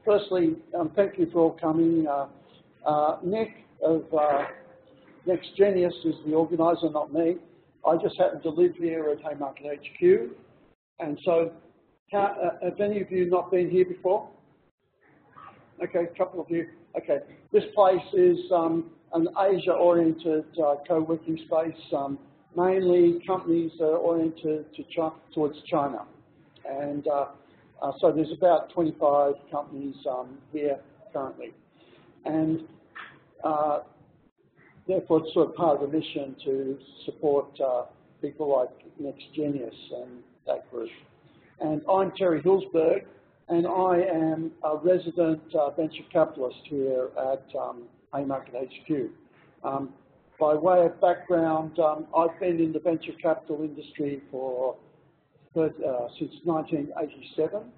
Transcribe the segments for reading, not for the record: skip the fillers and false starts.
Firstly, thank you for all coming. Nick of NextGenius is the organiser, not me. I just happen to live here at Haymarket HQ. And so, have any of you not been here before? Okay, a couple of you. Okay, this place is an Asia-oriented co-working space. Mainly companies are oriented towards China. And so there's about 25 companies here currently. And therefore it's sort of part of the mission to support people like NextGenius and that group. And I'm Terry Hilsberg, and I am a resident venture capitalist here at Haymarket HQ. By way of background, I've been in the venture capital industry since 1987.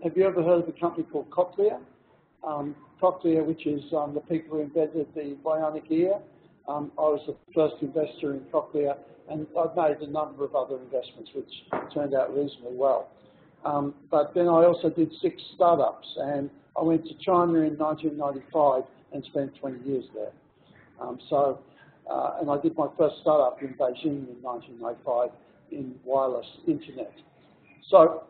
Have you ever heard of a company called Cochlear? Cochlear, which is the people who invented the bionic ear. I was the first investor in Cochlear, and I've made a number of other investments which turned out reasonably well. But then I also did 6 startups, and I went to China in 1995 and spent 20 years there. And I did my first startup in Beijing in 1995 in wireless internet. So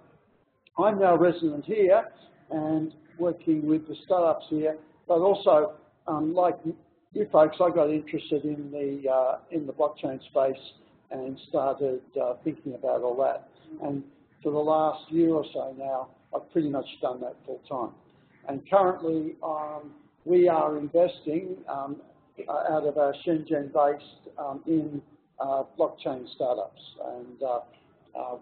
I'm now resident here and working with the startups here, but also like you folks, I got interested in the blockchain space and started thinking about all that. And for the last year or so now, I've pretty much done that full time. And currently, we are investing out of our Shenzhen-based in blockchain startups, and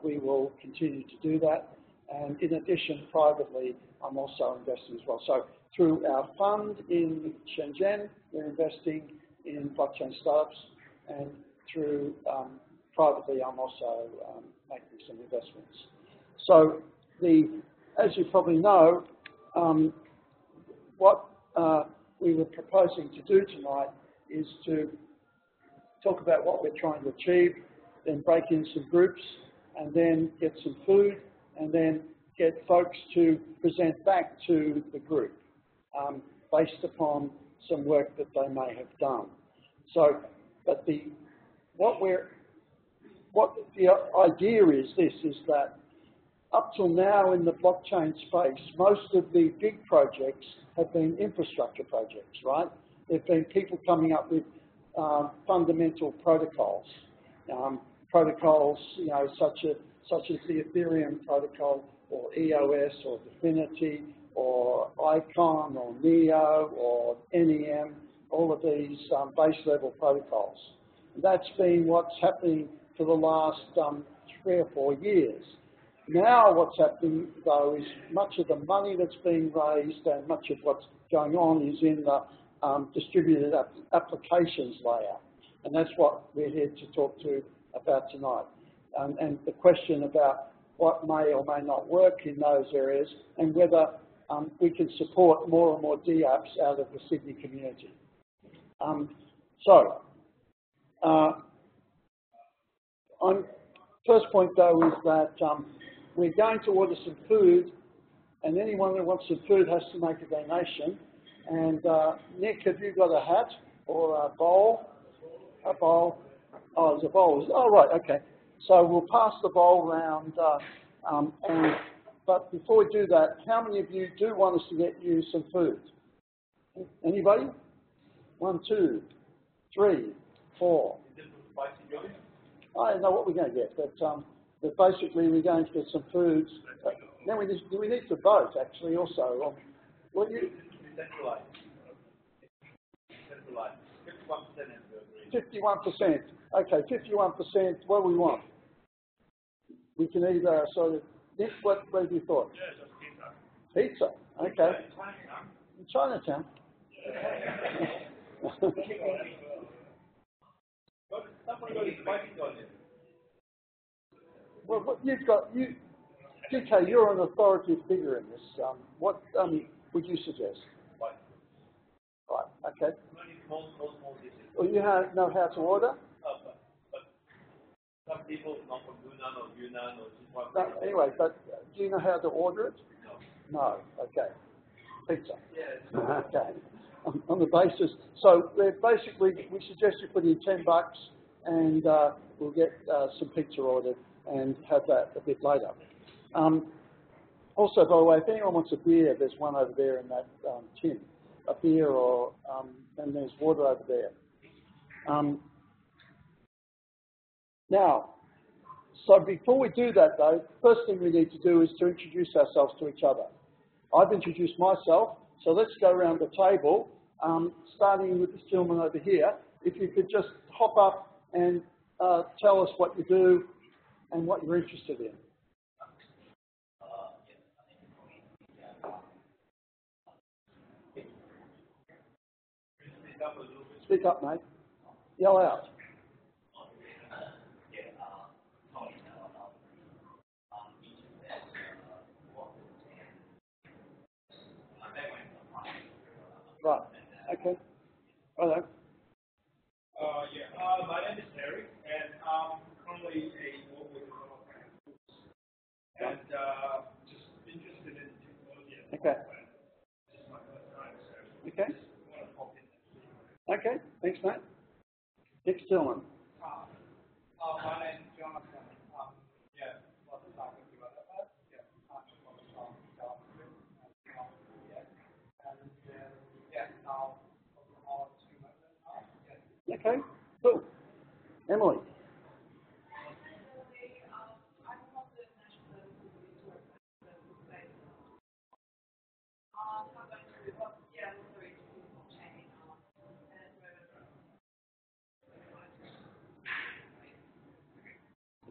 we will continue to do that. And in addition, privately, I'm also investing as well. So through our fund in Shenzhen, we're investing in blockchain startups, and through privately, I'm also making some investments. So as you probably know, what we were proposing to do tonight is to talk about what we're trying to achieve, then break in some groups, and then get some food, and then get folks to present back to the group based upon some work that they may have done. So, but what the idea is that up till now in the blockchain space, most of the big projects have been infrastructure projects, right? There've been people coming up with fundamental protocols, protocols, you know, such as the Ethereum protocol, or EOS, or Divinity, or Icon, or Neo, or NEM, all of these base level protocols. That's been what's happening for the last 3 or 4 years. Now what's happening, though, is much of the money that's being raised and much of what's going on is in the distributed applications layer. And that's what we're here to talk to about tonight. And the question about what may or may not work in those areas, and whether we can support more and more dApps out of the Sydney community. First point, though, is that we're going to order some food, and anyone that wants some food has to make a donation. And Nick, have you got a hat or a bowl? A bowl. Oh, there's a bowl. Oh, right, okay. So we'll pass the bowl round. But before we do that, how many of you do want us to get you some food? Anybody? 1, 2, 3, 4. I don't know what we're going to get, but basically we're going to get some foods. Then we need to vote, actually, also. Will you? Decentralised. 51%. Okay, 51%. What do we want? We can either sort of. Nick, what have you thought? Yeah, just pizza. Pizza. Okay. In Chinatown. Well, what you've got, DK, you're an authoritative figure in this. What would you suggest? Right. Okay. Well, you know how to order? Some people not from Yunnan or Sichuan. No, anyway, but do you know how to order it? No. Okay. Pizza. Yeah. Okay. On the basis, so basically we suggest you put in $10 and we'll get some pizza ordered and have that a bit later. Also, by the way, if anyone wants a beer, there's one over there in that tin. A beer or, and there's water over there. Now, so before we do that though, first thing we need to do is to introduce ourselves to each other. I've introduced myself, so let's go around the table, starting with this gentleman over here. If you could just hop up and tell us what you do and what you're interested in. Speak up, mate. Yell out. Right. Okay. Hello. My name is Terry, and I'm currently a mobile developer and just interested in technology. Okay. This is my first time, so Okay. just want to pop in. Okay. Thanks, mate. Next gentleman. My name is Jonathan. Lots of time with developer. I'm just on the top JavaScript and now all two methods. Okay. Cool. Emily.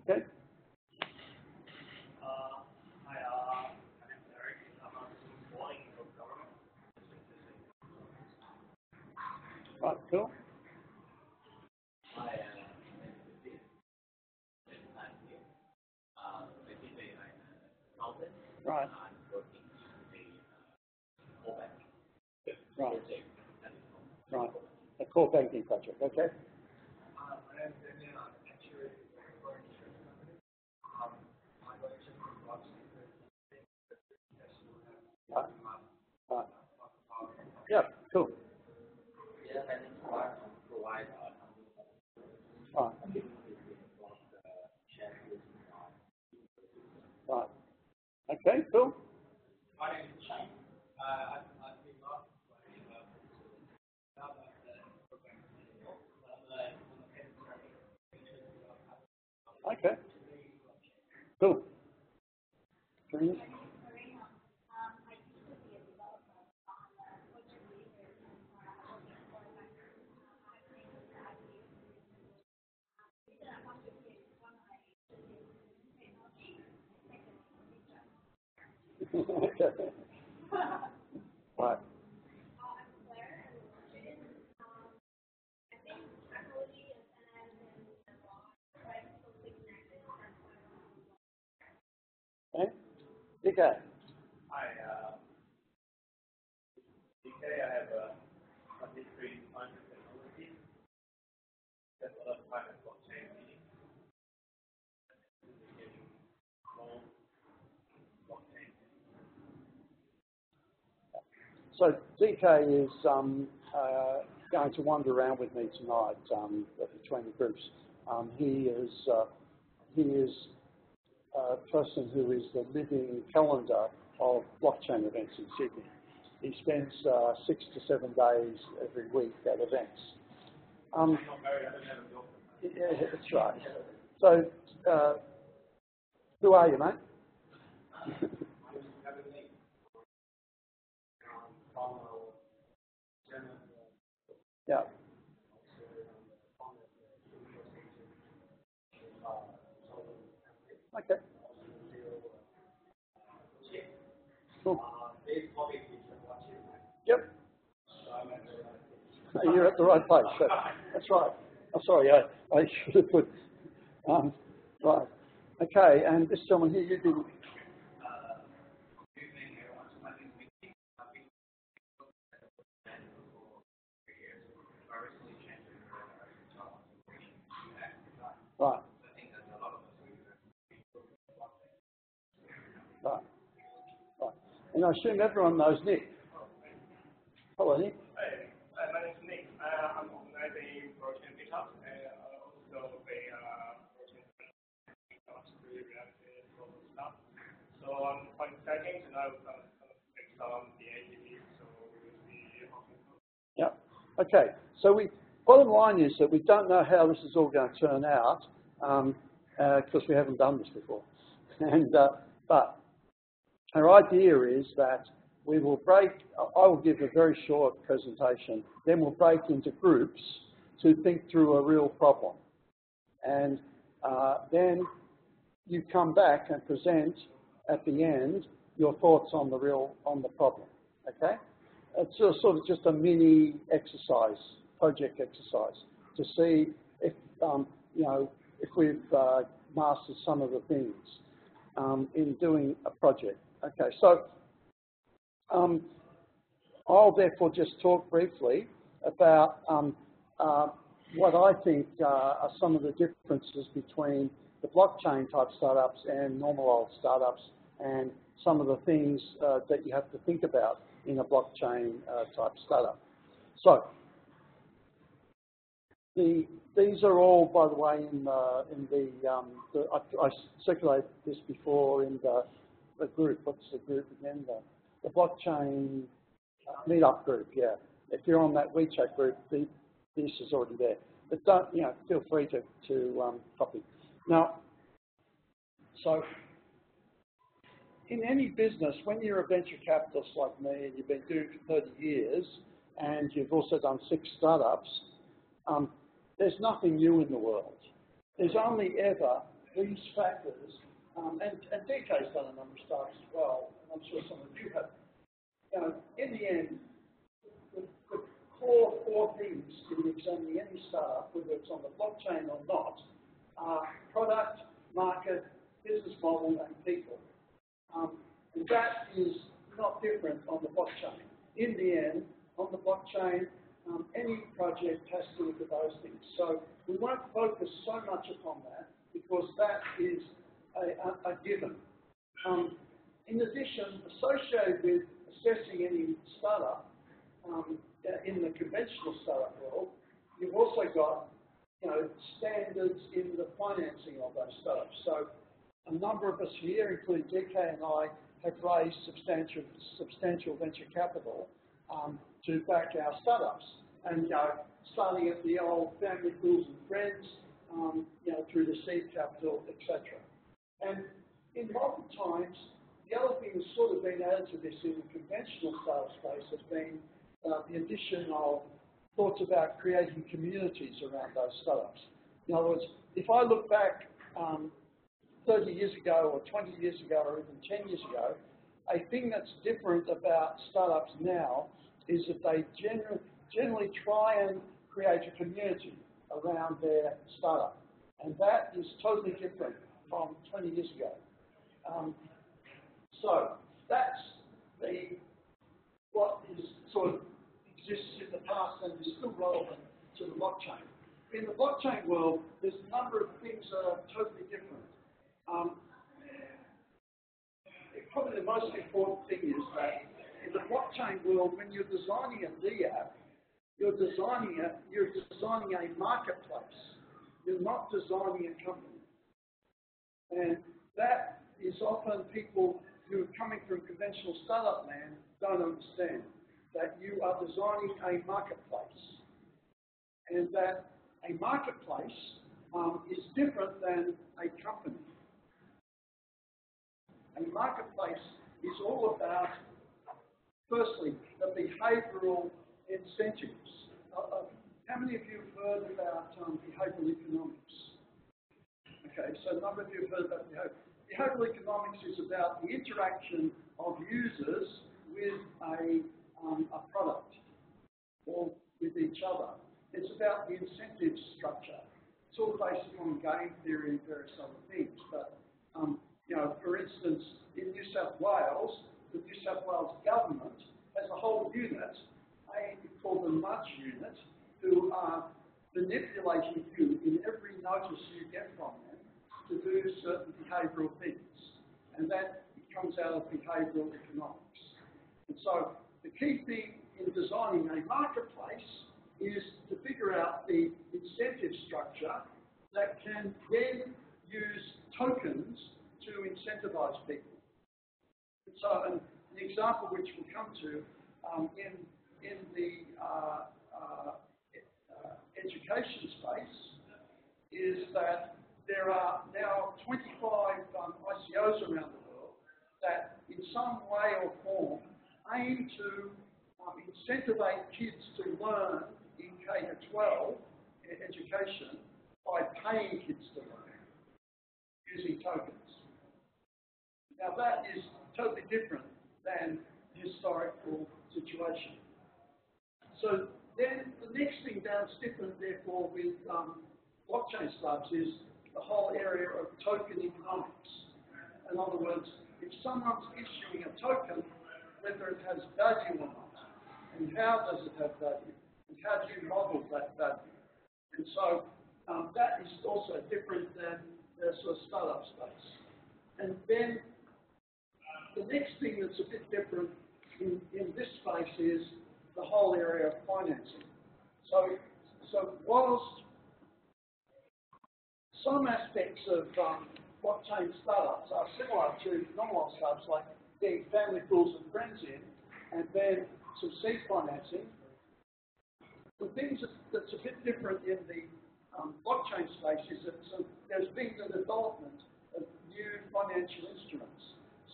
Okay. Right, cool. Right. Right. Right. A core banking project, okay? Right. Right. Yeah, cool. Right. Right. Okay, cool. My name is Chi. I've been lost Okay. Cool. Green. Okay. Right. Okay. Okay. Hi, DK. I have a degree in science and technology. Spent a lot of time at blockchain meetings. Getting more blockchain. So DK is going to wander around with me tonight between the groups. He is a person who is the living calendar of blockchain events in Sydney. He spends 6 to 7 days every week at events. I'm not married. I don't have a girlfriend. Yeah, that's right. So, who are you, mate? Yeah. Okay. Cool. Yep. You're at the right place. That's right. I'm sorry, I should have put. Right. Okay, and this gentleman here, you didn't. Right. And I assume everyone knows Nick. Hello, Nick. Hey, my name is Nick. I'm organizing protein meetups and also a protein meetups related stuff. So I'm quite excited to know based on the ATV, so we'll see how it goes. Yep. Okay. So bottom line is that we don't know how this is all going to turn out because we haven't done this before. And but our idea is that we will break. I will give a very short presentation. Then we'll break into groups to think through a real problem, and then you come back and present at the end your thoughts on the problem. Okay. It's sort of just a mini exercise, project exercise, to see if if we've mastered some of the things in doing a project. Okay, so I'll therefore just talk briefly about what I think are some of the differences between the blockchain type startups and normal old startups, and some of the things that you have to think about in a blockchain type startup. So these are all, by the way, I circulated this before in the group. What's the group again? The blockchain meetup group. Yeah. If you're on that WeChat group, this is already there. But don't, feel free to copy. Now, so in any business, when you're a venture capitalist like me and you've been doing it for 30 years and you've also done 6 startups, there's nothing new in the world. There's only ever these factors, and DK's done a number of startups as well, and I'm sure some of you have. In the end, the core 4 things in examining any startup, whether it's on the blockchain or not, are product, market, business model, and people. And that is not different on the blockchain. In the end, on the blockchain, any project has to look at those things. So we won't focus so much upon that because that is a given. In addition, associated with assessing any startup in the conventional startup world, you've also got standards in the financing of those startups. So a number of us here, including DK and I, have raised substantial venture capital to back our startups, and starting at the old family, fools and friends, through the seed capital, etc. And in modern times, the other thing that's sort of been added to this in the conventional startup space has been the addition of thoughts about creating communities around those startups. In other words, if I look back 30 years ago or 20 years ago or even 10 years ago, a thing that's different about startups now is that they generally try and create a community around their startup. And that is totally different from 20 years ago. So that's what is sort of exists in the past and is still relevant to the blockchain. In the blockchain world, there's a number of things that are totally different. Probably the most important thing is that in the blockchain world, when you're designing a dAPP, you're designing a marketplace. You're not designing a company. And that is often people who are coming from conventional startup land don't understand, that you are designing a marketplace. And that a marketplace is different than a company. A marketplace is all about, firstly, the behavioural incentives. How many of you have heard about behavioural economics? Okay, so a number of you have heard about behavioural. Behavioural economics is about the interaction of users with a product or with each other. It's about the incentive structure. It's all based on game theory and various other things. But for instance, in New South Wales, the New South Wales government has a whole unit, called the Nudge Unit, who are manipulating you in every notice you get from them to do certain behavioural things. And that comes out of behavioural economics. And so the key thing in designing a marketplace is to figure out the incentive structure that can then use tokens to incentivise people. And so an example which we'll come to in the education space is that there are now 25 ICOs around the world that in some way or form aim to incentivize kids to learn in K-12 education by paying kids to learn using tokens. Now that is totally different than the historical situation. So then the next thing that's different, therefore, with blockchain startups is the whole area of token economics. In other words, if someone's issuing a token, whether it has value or not, and how does it have value, and how do you model that value? And so that is also different than the sort of startup space. And then the next thing that's a bit different in this space is the whole area of financing. So whilst some aspects of blockchain startups are similar to normal startups, like getting family, fools and friends in, and then some seed financing, the things that's a bit different in the blockchain space is that there's been the development of new financial instruments.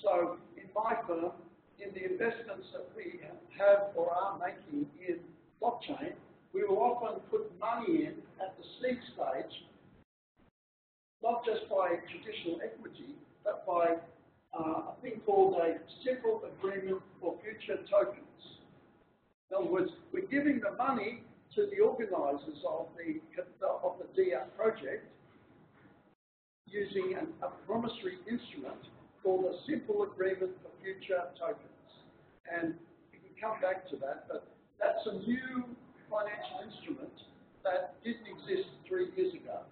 So in my firm, in the investments that we have or are making in blockchain, we will often put money in at the seed stage, not just by traditional equity, but by a thing called a simple agreement for future tokens. In other words, we're giving the money to the organisers of the dAPP project using a promissory instrument called a simple agreement for future tokens. And we can come back to that, but that's a new financial instrument that didn't exist 3 years ago.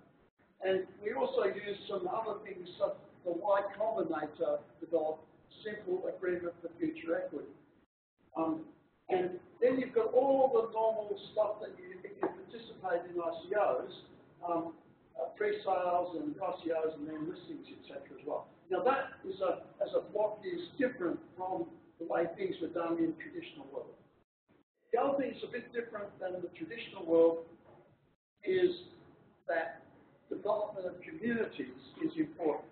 And we also use some other things, such the Y Combinator developed simple agreement for future equity. And then you've got all the normal stuff that if you participate in ICOs, pre-sales and ICOs and then listings, etc. as well. Now that is as a block is different from the way things were done in the traditional world. The other thing that's a bit different than the traditional world is that development of communities is important.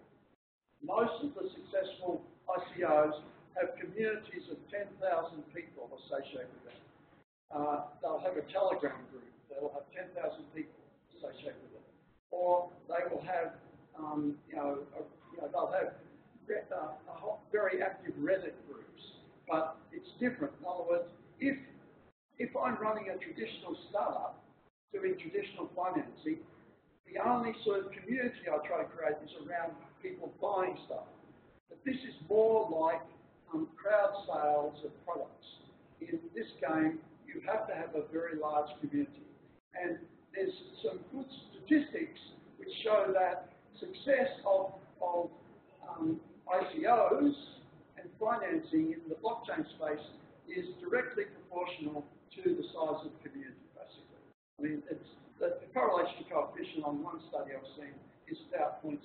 Most of the successful ICOs have communities of 10,000 people associated with them. They'll have a Telegram group. They'll have 10,000 people associated with it. Or they will have, they'll have very active Reddit groups. But it's different. In other words, if I'm running a traditional startup doing traditional financing, the only sort of community I try to create is around people buying stuff. But this is more like crowd sales of products. In this game, you have to have a very large community. And there's some good statistics which show that success of ICOs and financing in the blockchain space is directly proportional to the size of the community, basically. I mean, it's the correlation coefficient on one study I've seen is about 0.7,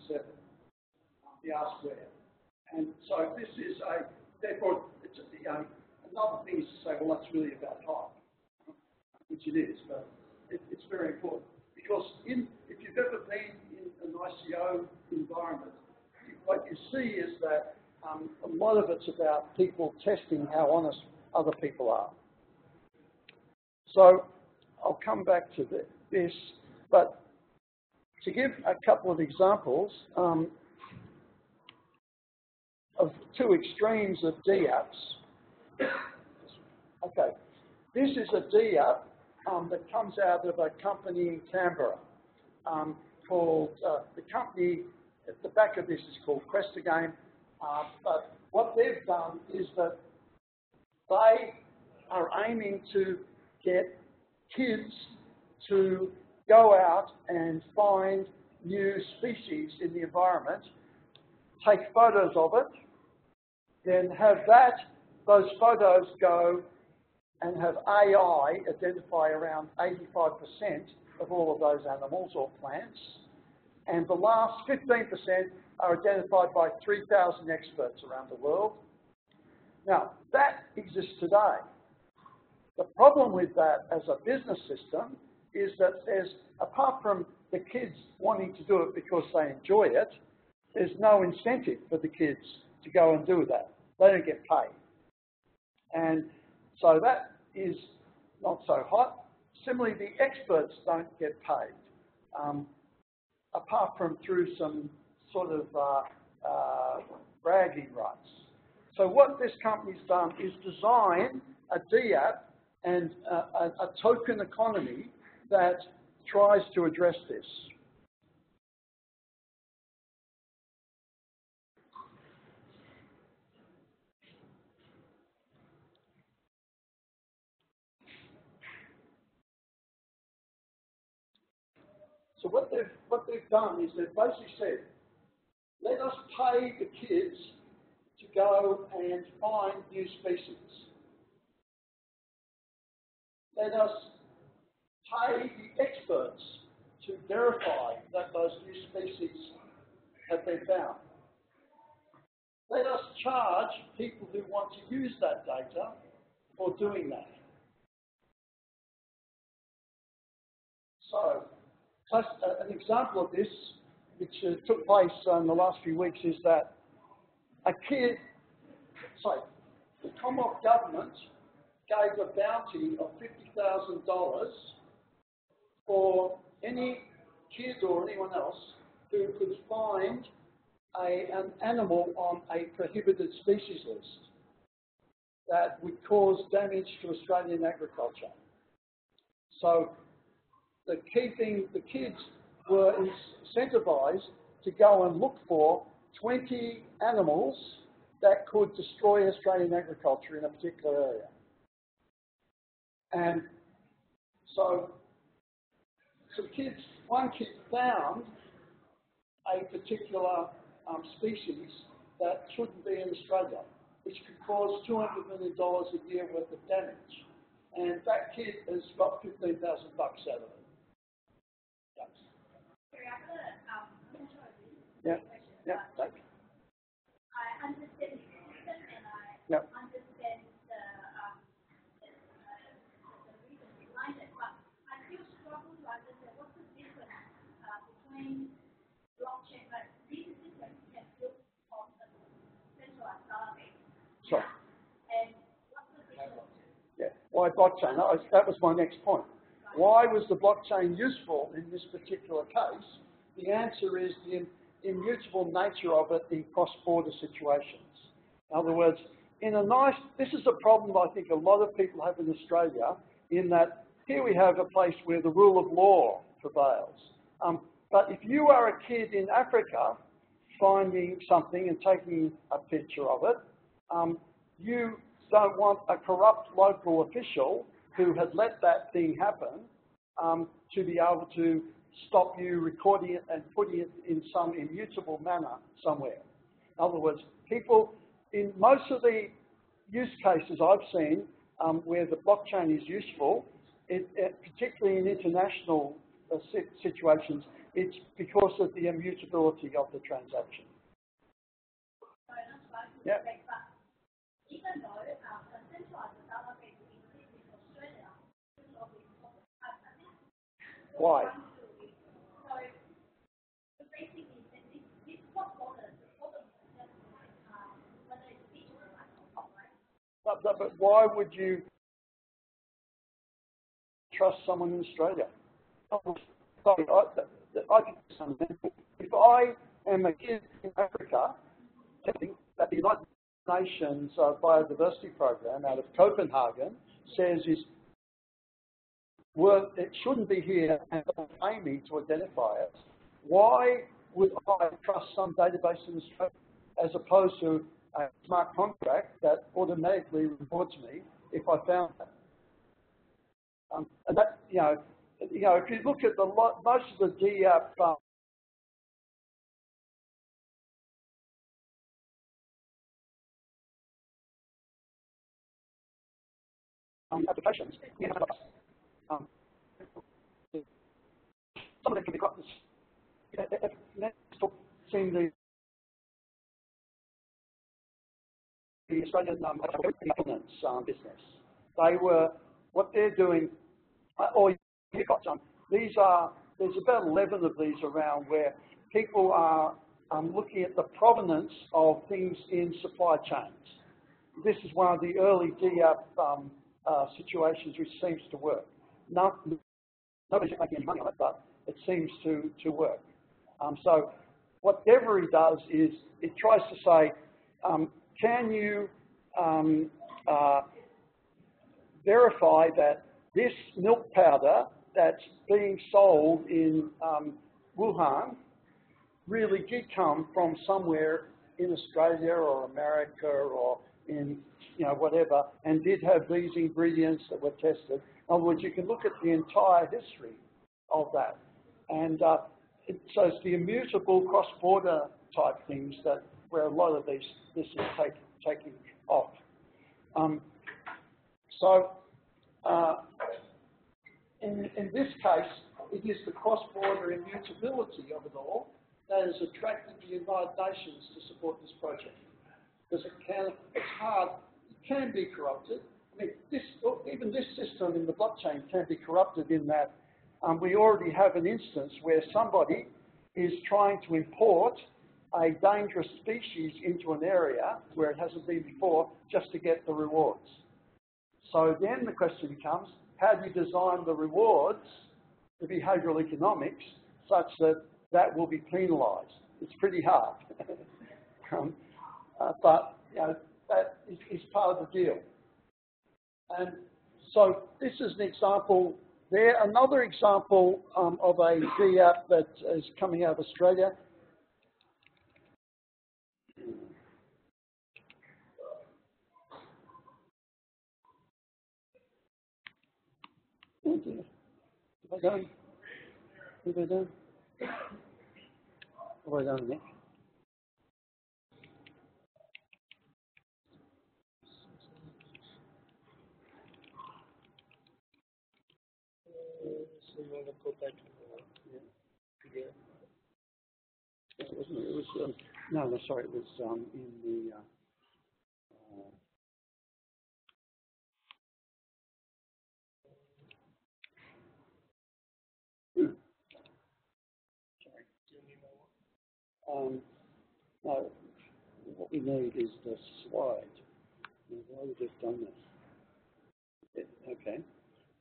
the R-squared. And so this is therefore, it's another thing is to say, well, that's really about hype, which it is, but it's very important. Because if you've ever been in an ICO environment, what you see is that a lot of it's about people testing how honest other people are. So I'll come back to this, but to give a couple of examples of two extremes of dApps. Okay, this is a dApp that comes out of a company in Canberra called, the company at the back of this is called Questagain, but what they've done is that they are aiming to get kids to go out and find new species in the environment, take photos of it, then have those photos go and have AI identify around 85% of all of those animals or plants, and the last 15% are identified by 3,000 experts around the world. Now, that exists today. The problem with that as a business system is that apart from the kids wanting to do it because they enjoy it, there's no incentive for the kids to go and do that. They don't get paid. And so that is not so hot. Similarly, the experts don't get paid, apart from through some sort of bragging rights. So what this company's done is design a dAPP and a token economy that tries to address this. So what they've done is they've basically said, let us pay the kids to go and find new species. Let us pay the experts to verify that those new species have been found. Let us charge people who want to use that data for doing that. So, an example of this, which took place in the last few weeks, is that the Commonwealth government gave a bounty of $50,000 for any kid or anyone else who could find an animal on a prohibited species list that would cause damage to Australian agriculture. So the kids were incentivised to go and look for 20 animals that could destroy Australian agriculture in a particular area. And so one kid found a particular species that shouldn't be in Australia, which could cause $200 million a year worth of damage. And that kid has got $15,000 out of it. Yeah, yeah, thank you. I understand the system and I understand the reason behind it, but I still struggle to understand what's the difference between blockchain, but these systems can build on the centralized database. Sure. And what's the difference? Yeah, why blockchain? That was my next point. Why was the blockchain useful in this particular case? The answer is the immutable nature of it in cross-border situations. In other words, this is a problem I think a lot of people have in Australia, in that here we have a place where the rule of law prevails. But if you are a kid in Africa finding something and taking a picture of it, you don't want a corrupt local official who had let that thing happen to be able to stop you recording it and putting it in some immutable manner somewhere. In other words, people, in most of the use cases I've seen where the blockchain is useful, particularly in international situations, it's because of the immutability of the transaction. Yeah. Even though a centralized database exists in Australia, why? So basically, this cross-border, the problem is just whether it's digital or not, right? But why would you trust someone in Australia? Sorry, I think it's fundamental. If I am a kid in Africa, something that the United Nations Biodiversity Program out of Copenhagen says is, well, it shouldn't be here and don't pay me to identify it. Why would I trust some database in Australia as opposed to a smart contract that automatically rewards me if I found that? And that, if you look at most of the dAPP applications. Some of them can be quite. Seen the Australian governance business. They were what they're doing. Or you got some. There's about 11 of these around where people are looking at the provenance of things in supply chains. This is one of the early dAPP situations which seems to work. Nobody's making any money on it, but it seems to work. So what Devery does is it tries to say, can you verify that this milk powder that's being sold in Wuhan really did come from somewhere in Australia or America or in whatever, and did have these ingredients that were tested. In other words, you can look at the entire history of that. And so it's the immutable cross-border type things that where a lot of this is taking off. In this case, it is the cross-border immutability of it all that has attracted the United Nations to support this project. Because it's hard, it can be corrupted. I mean, even this system in the blockchain can be corrupted in that we already have an instance where somebody is trying to import a dangerous species into an area where it hasn't been before just to get the rewards. So then the question becomes, how do you design the rewards, the behavioural economics, such that that will be penalised? It's pretty hard. But that is part of the deal. And so this is an example there. Another example of a dAPP that is coming out of Australia. Oh dear. Have I done? Have I done? Have I done, Nick? So you want to go back to the It was no, sorry, it was in the no, what we need is the slide. Why would have done this? Okay,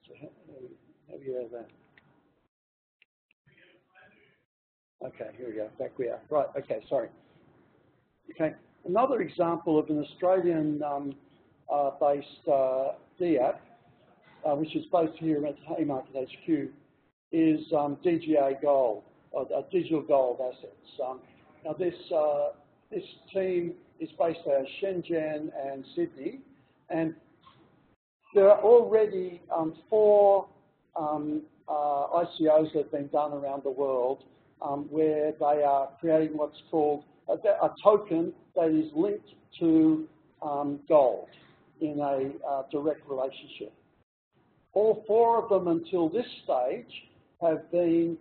so how do you have that? Okay, here we go, back we are. Right, okay, sorry. Okay, another example of an Australian based dAPP, which is based here at Haymarket HQ, is DGA Gold, or Digital Gold Assets. Now this team is based out of Shenzhen and Sydney, and there are already 4 ICOs that have been done around the world where they are creating what's called a token that is linked to gold in a direct relationship. All 4 of them until this stage have been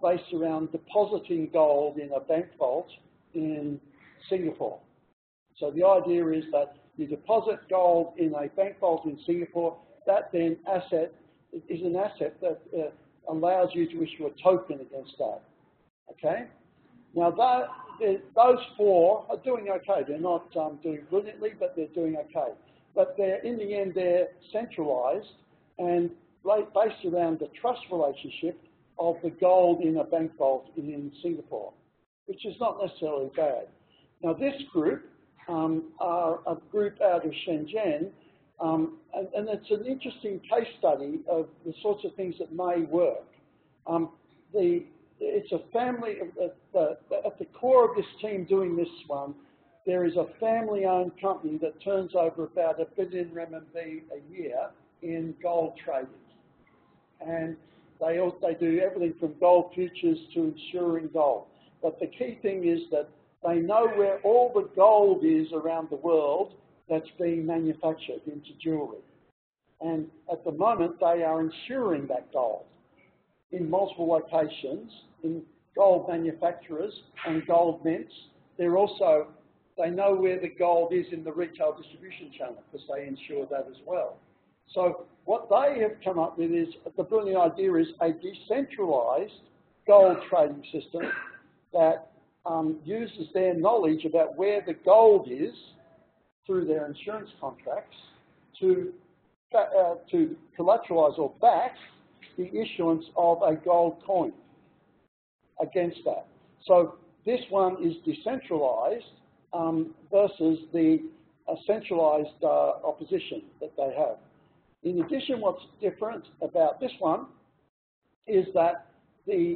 based around depositing gold in a bank vault in Singapore. So the idea is that you deposit gold in a bank vault in Singapore, that then is an asset that allows you to issue a token against that. Okay? Now those 4 are doing okay. They're not doing brilliantly, but they're doing okay. But in the end, they're centralised and based around the trust relationship of the gold in a bank vault in Singapore, which is not necessarily bad. Now this group are a group out of Shenzhen, and it's an interesting case study of the sorts of things that may work. It's a family, at the core of this team doing this one, there is a family-owned company that turns over about 1 billion renminbi a year in gold trading. And they do everything from gold futures to insuring gold. But the key thing is that they know where all the gold is around the world that's being manufactured into jewellery. And at the moment, they are ensuring that gold in multiple locations, in gold manufacturers and gold mints. They know where the gold is in the retail distribution channel because they ensure that as well. So what they have come up with is, the brilliant idea is a decentralised gold trading system that uses their knowledge about where the gold is through their insurance contracts to collateralise or back the issuance of a gold coin against that. So this one is decentralised versus the centralised opposition that they have. In addition, what's different about this one is that their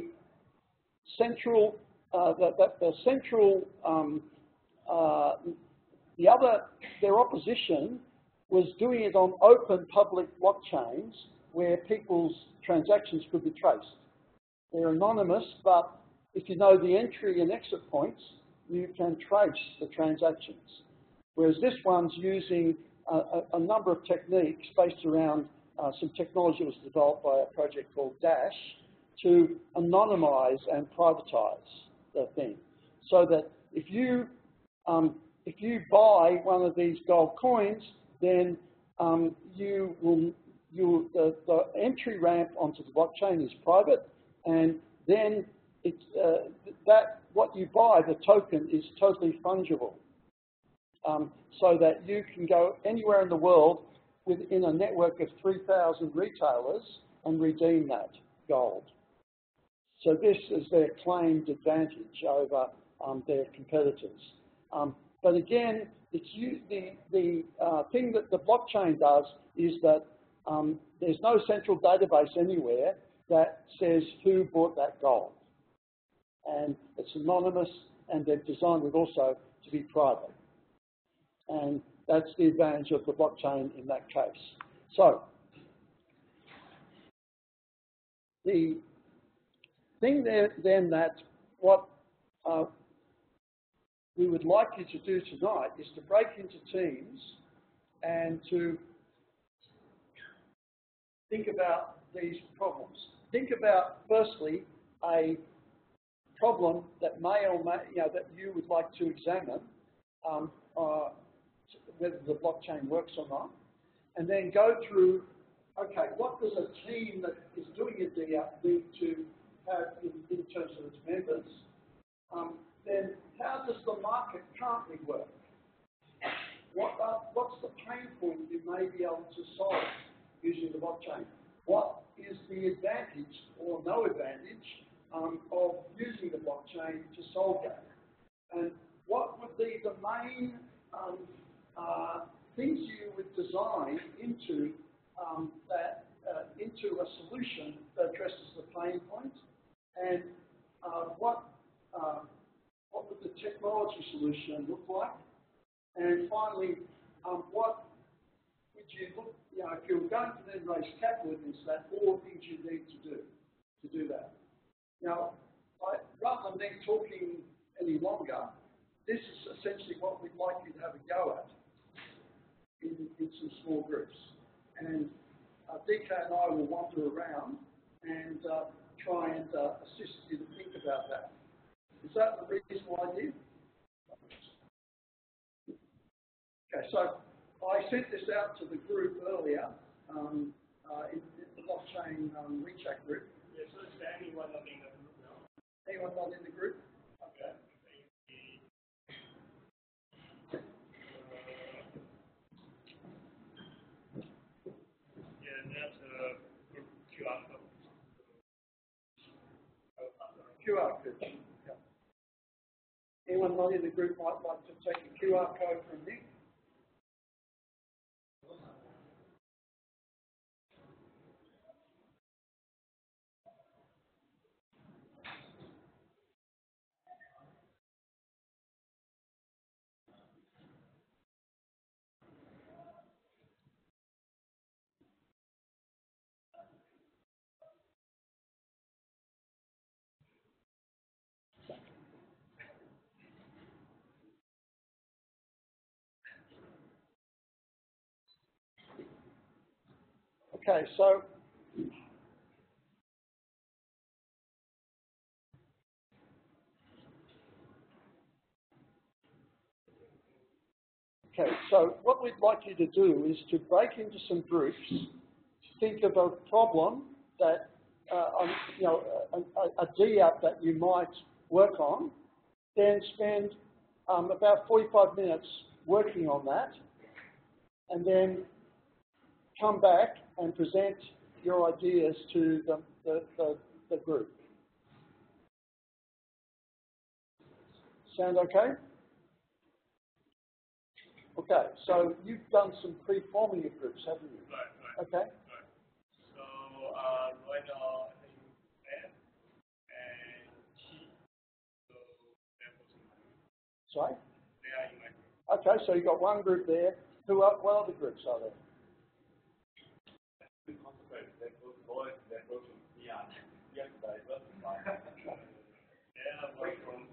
opposition was doing it on open public blockchains where people's transactions could be traced. They're anonymous, but if you know the entry and exit points, you can trace the transactions. Whereas this one's using a number of techniques based around some technology that was developed by a project called dAPP to anonymize and privatize the thing. So that if you buy one of these gold coins, then the entry ramp onto the blockchain is private, and then what you buy, the token, is totally fungible. So that you can go anywhere in the world within a network of 3,000 retailers and redeem that gold. So this is their claimed advantage over their competitors. But again, the thing that the blockchain does is that there's no central database anywhere that says who bought that gold. And it's anonymous, and they've designed it also to be private. And that's the advantage of the blockchain in that case. So, the thing there then that what we would like you to do tonight is to break into teams and to think about these problems. Think about, firstly, a problem that that you would like to examine, whether the blockchain works or not, and then go through, okay, what does a team that is doing a dAPP need to have in terms of its members? Then how does the market currently work? What's the pain point you may be able to solve using the blockchain? What is the advantage or no advantage of using the blockchain to solve that? And what would be the main things you would design into into a solution that addresses the pain point? And what would the technology solution look like? And finally, what would you look, if you were going to then raise capital against that, all things you need to do that. Now, rather than me talking any longer, this is essentially what we'd like you to have a go at in some small groups. And DK and I will wander around and try and assist you to think about that. Is that a reasonable idea? Okay, so I sent this out to the group earlier, in the blockchain WeChat group. Yeah, so is there anyone not in the group now? Anyone not in the group? Okay. Yeah, there's a group QR code. QR code. Yeah. Anyone not in the group might like to take a QR code from Nick? Okay, so what we'd like you to do is to break into some groups, think of a problem that, a dAPP that you might work on, then spend about 45 minutes working on that, and then come back and present your ideas to the group. Sound okay? Okay, so you've done some pre-forming of groups, haven't you? Right. Okay. Right. So right now, I think N and T. So they're both in my group. Sorry? They are in my group. Okay, so you've got one group there. What other groups are there? They're both boys. They're both beyond. Yes, diversified. Yeah, both from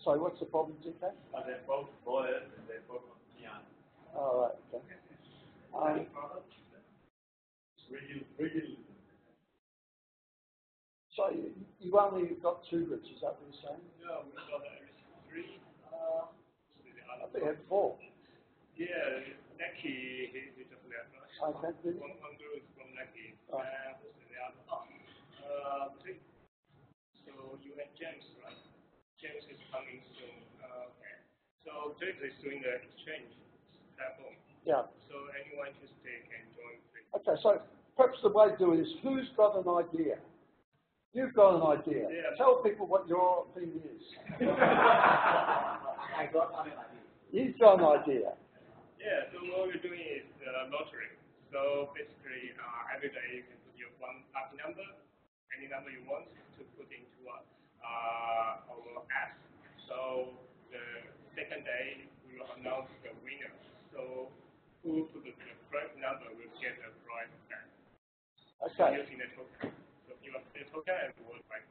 Sorry, what's the problem, TK? they're both boys and they're both beyond. All right, okay. Really. So you've only got two groups, is that what you're saying? No, we've got three. I think you had four. Yeah, Neki, he just left us. Okay, good. One group is from Neki. Right. Who's the other? Three. So you and James, right? James is coming soon. Okay. So James is doing the exchange platform. Yeah. So anyone interested can join. Okay, so perhaps the way to do it is, who's got an idea? You've got an idea. Yeah. Tell people what your thing is. I got an idea. You've got an idea. Yeah, so what we're doing is lottery. So basically, every day you can put your one lucky number, any number you want, to put into our app. So the second day, we will announce the winner. So who put the correct number will get the prize back. Okay. Using the token. So you have the token and the word prize.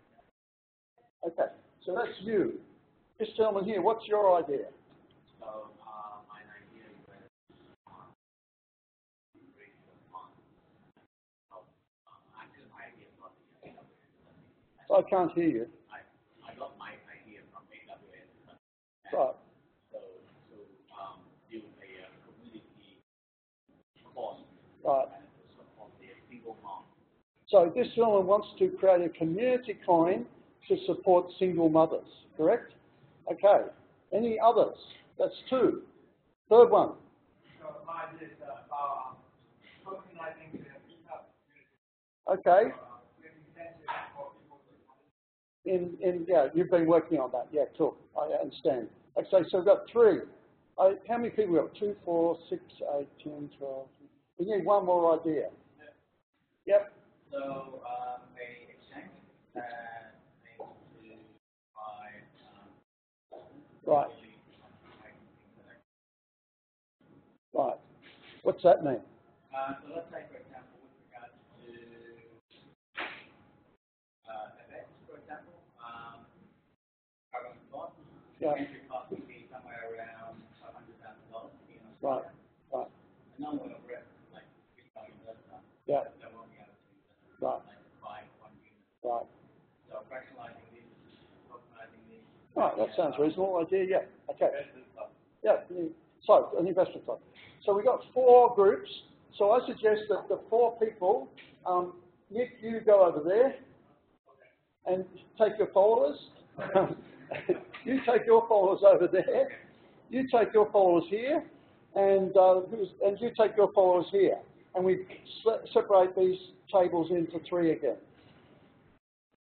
Okay, so that's you. This gentleman here, what's your idea? So my idea was raise the fund. So actually my idea from AWS. I can't hear you. I got my idea from AWS. Right. So do a community course. Right. And support the single mom. So this gentleman wants to create a community coin to support single mothers, correct? Okay. Any others? That's two. Third one. So my idea is about tokenizing the meetup community. Okay. With incentives for people to Yeah, you've been working on that. Yeah, cool. I understand. Okay, so we've got three. How many people we got? 2, 4, 6, 8, 10, 12. We need one more idea. Yep. So a exchange aims to provide Right. Right. What's that mean? So let's say, for example, with regards to events, for example, carbon cost, Yeah. entry cost would be somewhere around $500,000 in Australia. Right. Right. A number of risks, like Bitcoin investor, Yeah. that won't be able to Right. like buy one unit. Right. So fractionalizing these, tokenizing these. Right. That sounds reasonable. Idea. Yeah. Okay. Yeah. So an investment fund. So we got 4 groups. So I suggest that the 4 people, Nick, you go over there and take your followers. You take your followers over there. You take your followers here, and you take your followers here. And we separate these tables into 3 again.